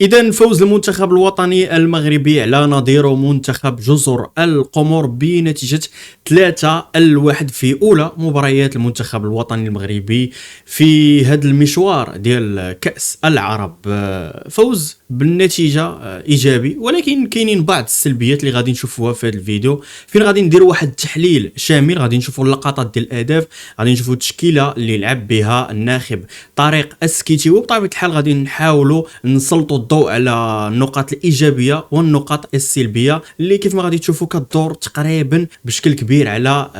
إذا فوز المنتخب الوطني المغربي على نظيره منتخب جزر القمر بنتيجة 3-1 في أولى مباريات المنتخب الوطني المغربي في هذا المشوار ديال كأس العرب. فوز بالنتيجة إيجابي، ولكن كاينين بعض السلبيات اللي غادي نشوفوها في هذا الفيديو، فين غادي نديروا واحد التحليل شامل. غادي نشوفوا اللقطات ديال الأهداف، غادي نشوفوا التشكيلة اللي لعب بها الناخب طارق السكيتي، وبطبيعة الحال غادي نحاولوا نسلطوا الضوء على النقاط الإيجابية والنقاط السلبية اللي كيف ما غادي تشوفوا كتدور تقريبا بشكل كبير على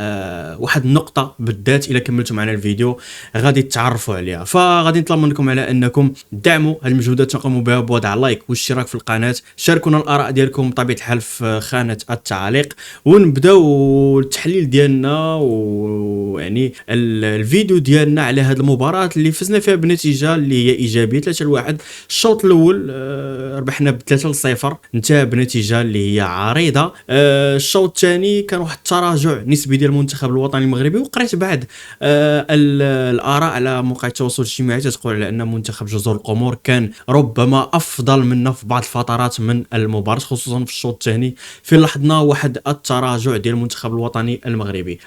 واحد النقطة بالذات. إلا كملتوا معنا الفيديو غادي تتعرفوا عليها، فغادي نطلب منكم على أنكم دعموا هذه المجهودات تقوموا بها بوضع لايك والاشتراك في القناة. شاركونا الآراء ديالكم بطبيعة الحال في خانة التعليق، ونبداو التحليل ديالنا ويعني الفيديو ديالنا على هذه المباراة اللي فزنا فيها بنتيجة اللي هي إيجابية 3-1. الشوط الأول ربحنا ب3-0، انتهى بنتيجة اللي هي عريضة. الشوط الثاني كان واحد التراجع نسبي ديال المنتخب الوطني المغربي، وقريت بعد الآراء على مواقع التواصل الاجتماعي تقول على أن منتخب جزر القمر كان ربما أفضل منا في بعض الفترات من المباراة، خصوصا في الشوط الثاني في لاحظنا واحد التراجع ديال المنتخب الوطني المغربي.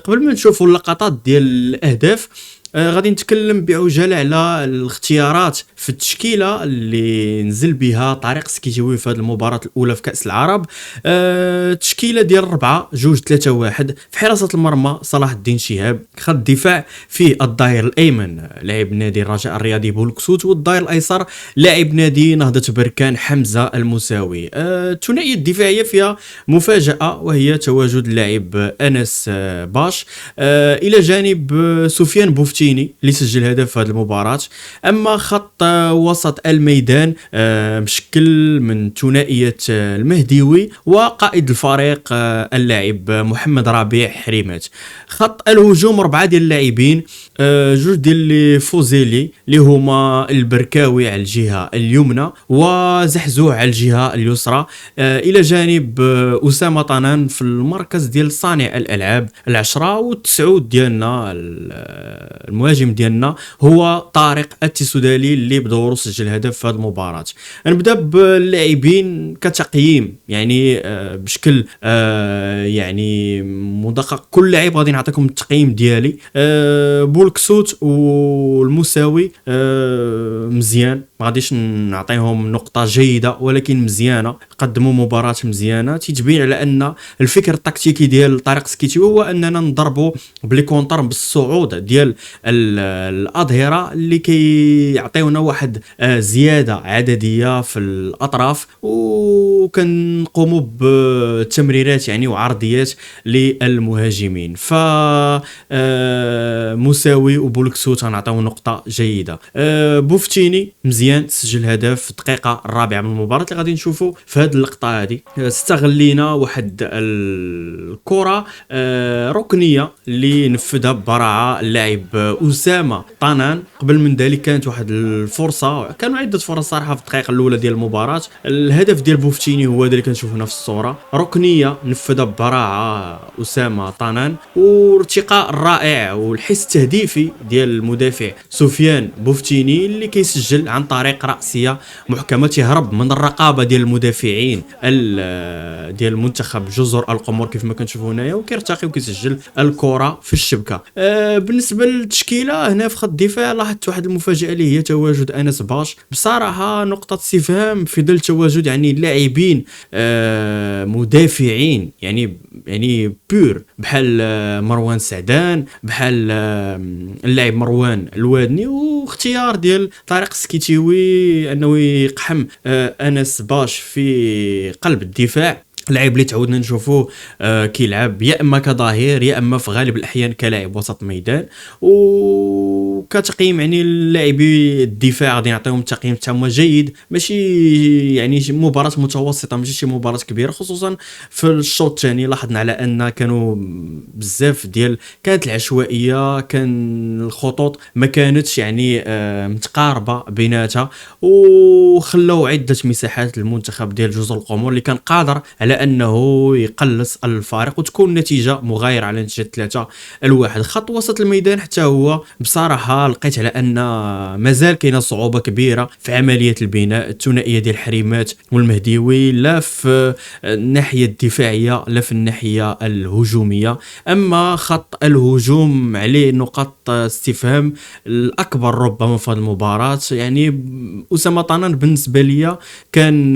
قبل ما نشوفوا اللقطات ديال الأهداف غادي نتكلم بعجاله على الاختيارات في التشكيله اللي نزل بها طارق السكيتي في هذه المباراه الاولى في كاس العرب. التشكيله ديال 4-2-3-1. في حراسه المرمى صلاح الدين شهاب، خط الدفاع فيه الظهير الايمن لاعب نادي الرجاء الرياضي بولكسوت، والظهير الايسر لاعب نادي نهضه بركان حمزه المساوي. الثنائيه الدفاعيه فيها مفاجاه وهي تواجد اللاعب انس باش الى جانب سفيان بوفتي اللي سجل هدف في هذه المباراة. أما خط وسط الميدان مشكل من ثنائية المهديوي وقائد الفريق اللاعب محمد ربيع حريمات. خط الهجوم 4 ديال اللاعبين، جوج ديال فوزيلي اللي هما البركاوي على الجهة اليمنى وزحزوع على الجهة اليسرى، إلى جانب أسامة طنان في المركز ديال صانع الألعاب العشرة. والتسعود ديالنا المهاجم ديالنا هو طارق التسودالي اللي بدورو سجل هدف في هذه المباراة. نبدا باللاعبين كتقييم يعني بشكل يعني مدقق. كل لاعب غادي نعطيكم التقييم ديالي. بولكسوت والمساوي مزيان، ما غاديش نعطيهم نقطة جيدة ولكن مزيانة، قدموا مباراة مزيانة تتبين على أن الفكر التكتيكي ديال طارق سكيتي هو أننا نضربوا بلي كونتر بالصعود ديال الأظهرة اللي كيعطيونا واحد زيادة عددية في الأطراف، وكنقوموا بتمريرات يعني وعرضيات للمهاجمين. ف مساوي وبولكسوت غنعطيو نقطة جيدة. بوفتيني مزيان، سجل هدف في الدقيقة الرابعة من المباراة اللي غادي نشوفوا في هذه اللقطة هذه. استغلينا واحد الكرة ركنية اللي نفذها ببراعة اللاعب أسامة طنان. قبل من ذلك كانت واحد الفرصة، كانوا عدة فرص صراحة في الدقيقة الأولى ديال المباراة. الهدف ديال بوفتيني هو هذا اللي كنشوفه هنا في الصورة، ركنية نفذها ببراعة أسامة طنان، وارتقاء رائع والحس التهديفي ديال المدافع سفيان بوفتيني اللي كيسجل عن طريق رأسية محكمة، يهرب من الرقابة ديال المدافعين ديال المنتخب جزر القمر كيف ما كنشوفوا هنايا، وكيرتقي وكيسجل الكرة في الشبكة. بالنسبة للتشكيلة هنا في خط الدفاع لاحظت واحد المفاجأة اللي هي تواجد أنس باش. بصراحة نقطة استفهام في ظل تواجد يعني لاعبين مدافعين يعني بور بحال مروان سعدان، بحال اللاعب مروان الوادني، واختيار ديال طارق السكيتيوي انه يقحم انس باش في قلب الدفاع. لاعب اللي تعودنا نشوفوه كيلعب يا اما كظهير يا اما في غالب الاحيان كلاعب وسط ميدان. وكتقييم يعني اللاعبي الدفاع غادي نعطيهم تقييم تاعهم جيد، ماشي يعني مباراه متوسطه، ماشي شي مباراه كبيره. خصوصا في الشوط الثاني لاحظنا على ان كانوا بزاف كانت العشوائيه، كان الخطوط ما كانتش يعني متقاربه بيناتها، وخلوا عده مساحات للمنتخب ديال جزر القمر اللي كان قادر على على انه يقلص الفارق وتكون النتيجه مغايره على نتيجه 3-1. خط وسط الميدان حتى هو بصراحه لقيت على ان مازال كاينه صعوبه كبيره في عمليه البناء. الثنائيه ديال حريمات والمهديوي لا في الناحيه الدفاعيه لا في الناحيه الهجوميه. اما خط الهجوم عليه نقاط استفهام الاكبر ربما في هذه المباراه. يعني اسامه طنان بالنسبه لي كان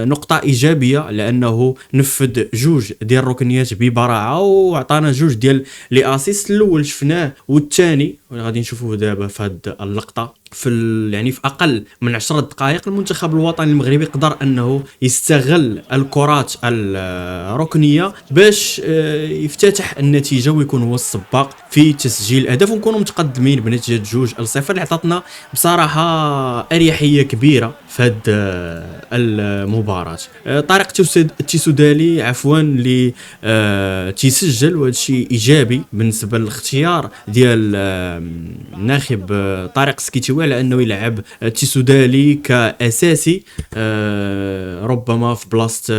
نقطه ايجابيه لانه نفذ جوج ديال الركنيات ببراعه وعطانا جوج ديال لي اسيست. الاول شفناه والثاني غادي نشوفوه دابا في هذه اللقطه يعني في اقل من 10 دقائق المنتخب الوطني المغربي قدر انه يستغل الكرات الركنيه باش يفتتح النتيجه ويكون هو السباق في تسجيل الاهداف ونكونوا متقدمين بنتيجه 2-0 اللي عطاتنا بصراحه اريحيه كبيره في هذه المباراه. طارق التيسودالي عفوا اللي تيسجل وهذا الشيء ايجابي بالنسبه للاختيار ديال الناخب طارق سكيتيوي على انه يلعب تيسودالي كاساسي ربما في بلاصه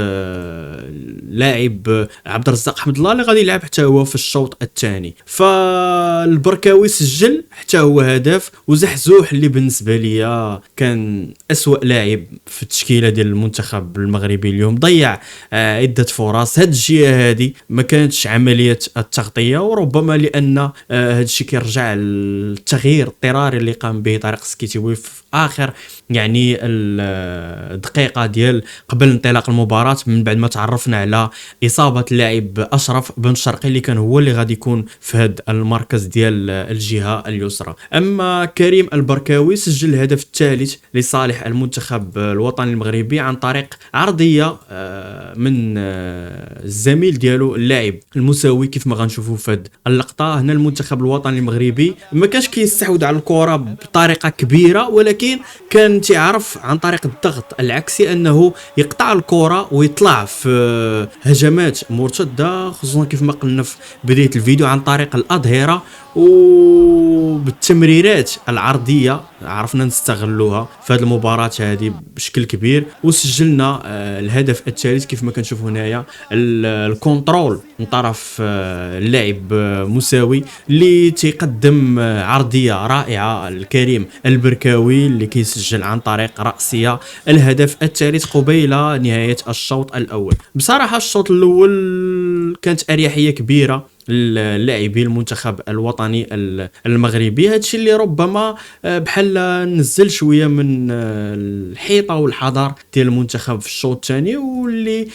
لاعب عبد الرزاق حمد الله اللي غادي يلعب حتى هو في الشوط الثاني. فالبركاوي سجل حتى هو هدف وزحزوح اللي بالنسبه لي كان اسوأ لاعب في التشكيله ديال المنتخب المغربي اليوم. ضيع عده فرص. هاد الجهه هذه ما كانتش عمليه التغطيه وربما لان هاد الشيء كيرجع للتغيير الاضطراري اللي قام به طارق سكيتيوي في اخر يعني الدقيقه ديال قبل انطلاق المباراه من بعد ما تعرفنا على اصابه اللاعب اشرف بن شرقي اللي كان هو اللي غادي يكون في هذا المركز ديال الجهه اليسرى. اما كريم البركاوي سجل الهدف الثالث لصالح المنتخب الوطني المغربي عن طريق عرضيه من الزميل ديالو اللاعب المساوي كيف ما غنشوفوا في هذه اللقطه. هنا المنتخب الوطني المغربي ما كانش كيستحوذ على الكره بطريقه كبيره ولكن كان تعرف عن طريق الضغط العكسي انه يقطع الكره ويطلع في هجمات مرتده خصوصا كيف ما قلنا في بدايه الفيديو عن طريق الاظهره وبالتمريرات العرضيه عرفنا نستغلوها في هذه المباراه هذه بشكل كبير وسجلنا الهدف الثالث كيف ما كنشوفوا هنايا. الكونترول من طرف اللاعب مساوي اللي تيقدم عرضيه رائعه الكريم البركاوي اللي كيسجل عن طريق رأسية الهدف الثالث قبيل نهايه الشوط الاول. بصراحه الشوط الاول كانت اريحيه كبيره اللاعبي المنتخب الوطني المغربي. هادشي اللي ربما بحال نزل شويه من الحيطه والحذر ديال المنتخب في الشوط الثاني واللي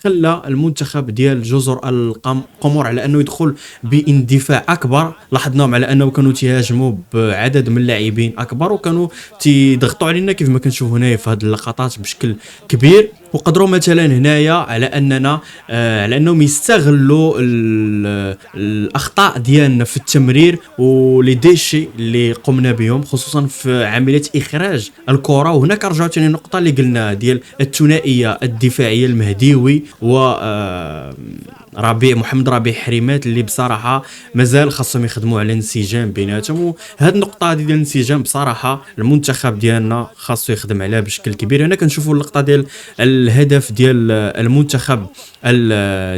خلى المنتخب ديال جزر القمر على انه يدخل باندفاع اكبر. لاحظناهم على انه كانوا تيهاجموا بعدد من اللاعبين اكبر وكانوا تيضغطوا علينا كيف ما كنشوفوا هنايا في هذه اللقطات بشكل كبير. وقدروا مثلا هنايا على انهم يستغلوا الاخطاء ديالنا في التمرير ولي ديشي اللي قمنا بهم خصوصا في عمليه اخراج الكره. وهنا كنرجعوا ثاني نقطه اللي قلنا ديال الثنائيه الدفاعيه المهديوي و محمد ربيع حريمات اللي بصراحه مازال خاصهم يخدموا على انسجام بيناتهم. وهاد النقطه ديال الانسجام بصراحه المنتخب ديالنا خاصو يخدم عليها بشكل كبير. هنا كنشوفوا اللقطه ديال الهدف ديال المنتخب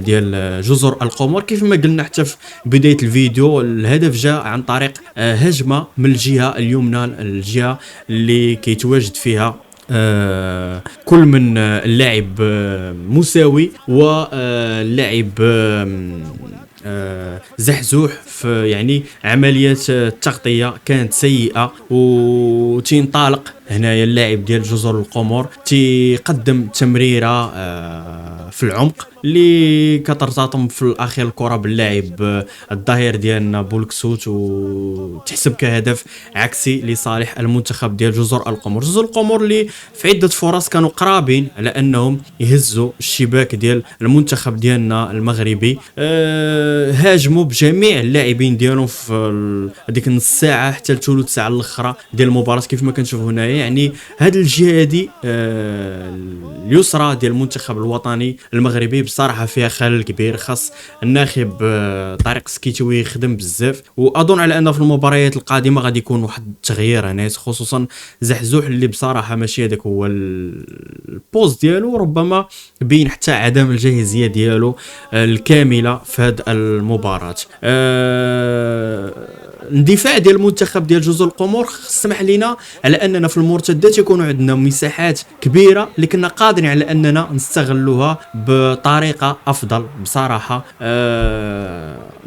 ديال جزر القمر كيف ما قلنا حتى في بدايه الفيديو. الهدف جاء عن طريق هجمه من الجهه اليمنى الجهه اللي كيتواجد فيها كل من اللاعب مساوي واللاعب زحزوح في يعني عمليه التغطيه كانت سيئه وتنطلق هنايا اللاعب ديال جزر القمر تيقدم تمريره في العمق اللي كترتطم في الاخير الكره باللاعب الظهير ديالنا بولكسوت وتحسب كهدف عكسي لصالح المنتخب ديال جزر القمر. جزر القمر اللي في عده فرص كانوا قرابين على انهم يهزوا الشباك ديال المنتخب ديالنا المغربي. هاجموا بجميع اللاعبين ديالهم في هذيك النص ساعه حتى الثلث ساعه الاخرى ديال المباراه كيف ما كنشوفوا هنايا. يعني هاد الجهه هادي اليسرى ديال المنتخب الوطني المغربي بصراحه فيها خلل كبير. خاص الناخب طارق سكيتوي يخدم بزاف، واظن على ان في المباريات القادمه غادي يكون واحد التغيير هنا، خصوصا زحزوح اللي بصراحه ماشي هذاك هو البوست ديالو، ربما بين حتى عدم الجاهزيه ديالو الكامله في هذه المباراه. الاندفاع ديال المنتخب ديال جزر القمر سمح لنا على اننا في المرتدات يكونوا عندنا مساحات كبيره اللي كنا قادرين على اننا نستغلوها بطريقه افضل بصراحه.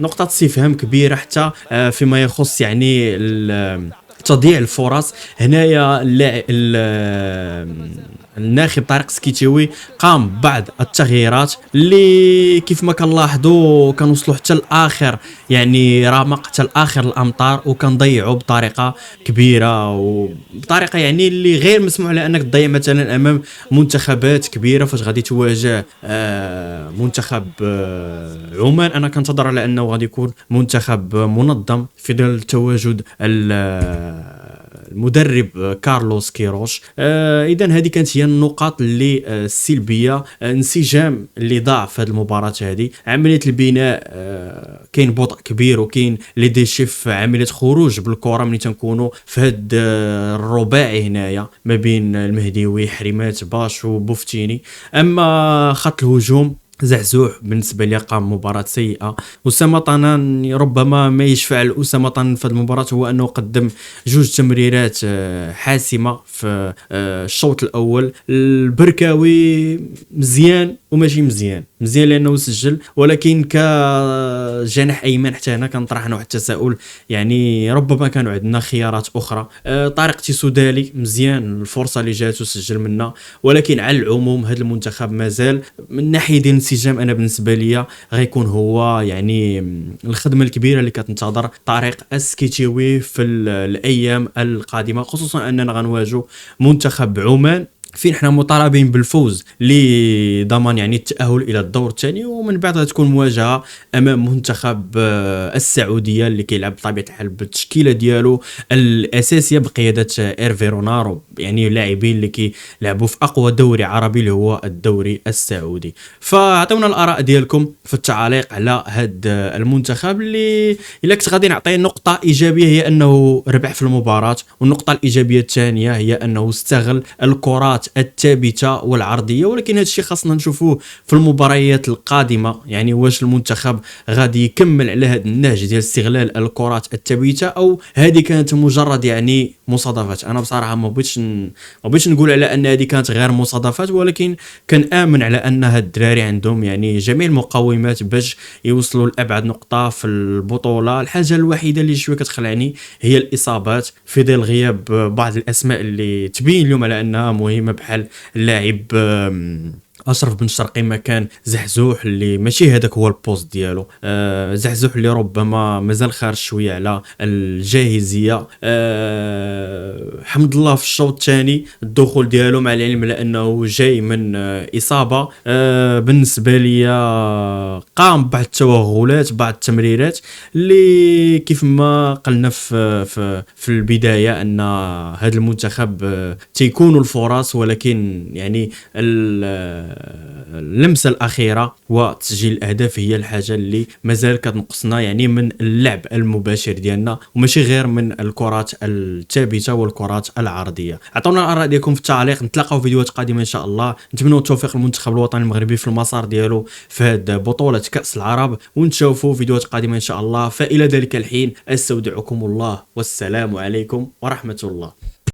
نقطه استفهام كبيره حتى فيما يخص يعني تضييع الفرص. هنايا الناخب طارق سكيتيوي قام ببعض التغييرات اللي كيف ما كنلاحظوا كنوصلوا حتى الاخر، يعني رمق حتى الاخر الامطار، وكنضيعوا بطريقه كبيره وبطريقه يعني اللي غير مسموح لها انك تضيع مثلا امام منتخبات كبيره. فاش غادي تواجه منتخب عمان، انا كنتظر على انه غادي يكون منتخب منظم في ظل تواجد المدرب كارلوس كيروش. اذا هذه كانت هي النقاط اللي السلبيه. انسجام اللي ضاع في هذه المباراه هذه، عمليه البناء كاين بطء كبير، وكاين لي ديشيف عمليه خروج بالكره ملي تنكونوا في هذا الرباعي هنايا ما بين المهديوي حريمات باش وبوفتيني. اما خط الهجوم زحزوح بالنسبه لي قام مباراه سيئه. اسامه طنان ربما ما يشفع لاسامه طنان في هذه المباراه هو انه قدم جوج تمريرات حاسمه في الشوط الاول. البركاوي مزيان وماشي مزيان لانه سجل، ولكن كجناح ايمن حتى هنا كنطرح واحد التساؤل، يعني ربما كانوا عندنا خيارات اخرى. طارق تيسودالي مزيان الفرصه اللي جاتو سجل منها، ولكن على العموم هذا المنتخب مازال من ناحيه ديال الانسجام انا بالنسبه لي غيكون هو يعني الخدمه الكبيره اللي كتنتظر طارق السكيتيوي في الايام القادمه، خصوصا اننا غنواجهوا منتخب عمان فين حنا مطالبين بالفوز لضمان يعني التأهل إلى الدور الثاني، ومن بعد غتكون مواجهة أمام منتخب السعودية اللي كيلعب بطبيعة الحال بالتشكيلة ديالو الأساسية بقيادة إيرفي رونارو، يعني لاعبين اللي كيلعبوا في أقوى دوري عربي اللي هو الدوري السعودي. فعطيونا الآراء ديالكم في التعليق على هاد المنتخب اللي إلا كنت غادي نعطي نقطة إيجابية هي أنه ربح في المباراة، والنقطة الإيجابية الثانية هي أنه استغل الكرات الثابته والعرضيه. ولكن هذا الشيء خاصنا نشوفوه في المباريات القادمه، يعني واش المنتخب غادي يكمل على هذا النهج ديال استغلال الكرات الثابته او هذه كانت مجرد يعني مصادفات. انا بصراحه ما بغيتش نقول على ان هذه كانت غير مصادفات، ولكن كان امن على ان هاد الدراري عندهم يعني جميع المقومات باش يوصلوا لابعد نقطه في البطوله. الحاجه الوحيده اللي شويه كتخلعني هي الاصابات في ظل غياب بعض الاسماء اللي تبين اليوم على انها مهمه، بحال اللاعب اشرف بن شرقي مكان زحزوح اللي ماشي هذاك هو البوست ديالو. زحزوح اللي ربما مازال خارج شويه على الجاهزيه. حمد الله في الشوط الثاني الدخول ديالو مع العلم لانه جاي من اصابه. بالنسبه لي قام بعض التوغلات بعض التمريرات اللي كيف ما قلنا في البدايه ان هذا المنتخب تيكونوا الفرص، ولكن يعني اللمسه الاخيره وتسجيل الاهداف هي الحاجه اللي مازال كتنقصنا، يعني من اللعب المباشر ديالنا وماشي غير من الكرات الثابته والكرات العرضيه. عطونا الاراء ديالكم في التعليق، نتلاقاو في فيديوهات قادمه ان شاء الله. نتمنوا التوفيق للمنتخب الوطني المغربي في المسار ديالو في هذه بطوله كاس العرب، ونشوفوا فيديوهات قادمه ان شاء الله. فالى ذلك الحين استودعكم الله والسلام عليكم ورحمه الله.